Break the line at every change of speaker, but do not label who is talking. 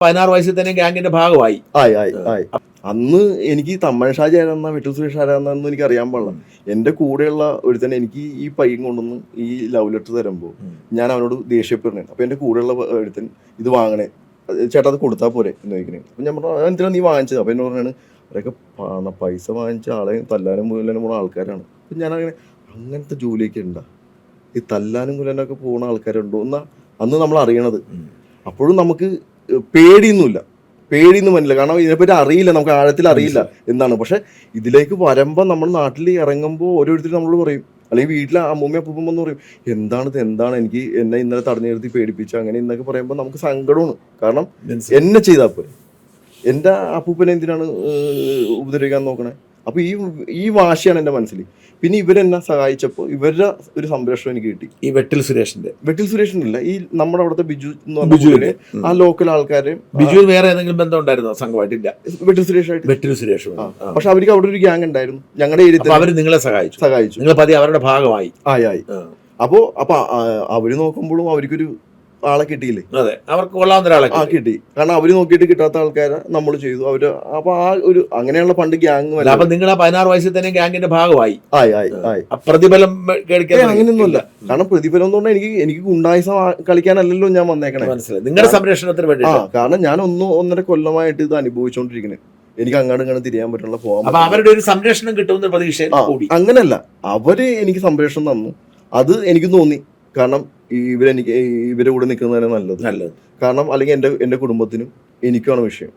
16 വയസ്സിൽ തന്നെ ഗ്യാങ്ങിന്റെ ഭാഗമായി.
ആയി. അന്ന് എനിക്ക് തമ്മൻ ഷാജി ആരാന്ന വെട്ടു സുരേഷ് ആരാന്നൊന്നും എനിക്ക് അറിയാൻ പാടില്ല. എന്റെ കൂടെയുള്ള ഒരുത്തന്നെ എനിക്ക് ഈ പയ്യൻ കൊണ്ടൊന്ന് ഈ ലവ് ലെറ്റർ തരുമ്പോൾ ഞാൻ അവനോട് ദേഷ്യപ്പെടുന്നേ. അപ്പൊ എന്റെ കൂടെയുള്ള ഒരുത്തൻ ഇത് വാങ്ങണേ, ചേട്ടാ അത് കൊടുത്താൽ പോരെ എന്ന് ചോദിക്കണേ. അപ്പൊ ഞാൻ പറഞ്ഞു എന്തിനാ നീ വാങ്ങിച്ചത്? അപ്പൊ എന്നോട് പറഞ്ഞാണ് അവരൊക്കെ പൈസ വാങ്ങിച്ച ആളെ തല്ലാനും മുതലാനും പോകുന്ന ആൾക്കാരാണ്. അപ്പൊ ഞാൻ അങ്ങനത്തെ ജോലിയൊക്കെ ഉണ്ടാ, ഈ തല്ലാനും മുതലാനൊക്കെ പോകുന്ന ആൾക്കാരുണ്ടോ എന്നാ അന്ന് നമ്മൾ അറിയണത്. അപ്പോഴും നമുക്ക് പേടിയൊന്നും വന്നില്ല, കാരണം ഇതിനെപ്പറ്റി അറിയില്ല, നമുക്ക് ആഴത്തിൽ അറിയില്ല എന്താണ്. പക്ഷെ ഇതിലേക്ക് വരുമ്പോൾ നമ്മൾ നാട്ടിൽ ഇറങ്ങുമ്പോൾ ഓരോരുത്തരും നമ്മൾ പറയും, അല്ലെങ്കിൽ വീട്ടിലെ അമ്മൂമ്മ അപ്പൂപ്പൻ എന്ന് പറയും എന്താണ് എനിക്ക് എന്നെ ഇന്നലെ തടഞ്ഞു നിർത്തി പേടിപ്പിച്ചു അങ്ങനെ എന്നൊക്കെ പറയുമ്പോൾ നമുക്ക് സങ്കടമാണ്. കാരണം എന്നെ ചെയ്താൽ പോരെ, എൻ്റെ അപ്പൂപ്പനെ എന്തിനാണ് ഉപദ്രവിക്കാൻ നോക്കണേ? അപ്പൊ ഈ വാശിയാണ് എൻ്റെ മനസ്സിൽ. പിന്നെ ഇവരെന്നെ സഹായിച്ചപ്പോൾ ഇവരുടെ ഒരു സംരക്ഷണം എനിക്ക് കിട്ടി.
ഈ വെട്ടിൽ സുരേഷിന്റെ
ഇല്ല, ഈ നമ്മുടെ അവിടുത്തെ ബിജു എന്ന് പറഞ്ഞ ആ ലോക്കൽ ആൾക്കാരെ.
ബിജു വേറെ ഏതെങ്കിലും ബന്ധം ഉണ്ടായിരുന്നോ സംഘമായിട്ടില്ല?
വെട്ടിൽ സുരേഷ്. പക്ഷെ അവർക്ക് അവിടെ ഒരു ഗ്യാങ് ഉണ്ടായിരുന്നു ഞങ്ങളുടെ ഏരിയയിൽ.
അവർ നിങ്ങളെ സഹായിച്ചു, നിങ്ങൾ പതി അവരുടെ ഭാഗമായി.
അപ്പൊ അവര് നോക്കുമ്പോഴും അവർക്കൊരു ആളെ കിട്ടിയില്ലേ?
അതെ, അവർക്ക് കൊള്ളാവുന്ന ഒരാളെ
കിട്ടി. കാരണം അവര് നോക്കിയിട്ട് കിട്ടാത്ത ആൾക്കാരെ നമ്മൾ ചെയ്തു. അവര് അപ്പൊ ആ ഒരു അങ്ങനെയുള്ള പണ്ട് ഗ്യാങ്.
അപ്പൊ നിങ്ങൾ 16 വയസ്സിൽ തന്നെ ഗ്യാങ്ങിന്റെ ഭാഗമായി. പ്രതിഫലം
അങ്ങനെയൊന്നുമല്ല. കാരണം പ്രതിഫലം എന്ന് പറഞ്ഞാൽ എനിക്ക് ഗുണ്ടായിസം കളിക്കാനല്ലല്ലോ ഞാൻ വന്നേക്കണേ,
മനസ്സിലായി, നിങ്ങളുടെ സംരക്ഷണത്തിന് വേണ്ടി.
കാരണം ഞാൻ 1.5 കൊല്ലമായിട്ട് ഇത് അനുഭവിച്ചുകൊണ്ടിരിക്കുന്നത്. എനിക്ക് അങ്ങോട്ട് തിരിയാൻ പറ്റുള്ള പോകാൻ.
അപ്പൊ അവരുടെ ഒരു സംരക്ഷണം കിട്ടുമെന്ന പ്രതീക്ഷ.
അങ്ങനല്ല, അവര് എനിക്ക് സംരക്ഷണം തന്നു, അത് എനിക്ക് തോന്നി. കാരണം ഇവരെ കൂടെ നിൽക്കുന്നതാണ് നല്ലത്. കാരണം അല്ലെങ്കിൽ എന്റെ കുടുംബത്തിനും എനിക്കാണ് വിഷയം.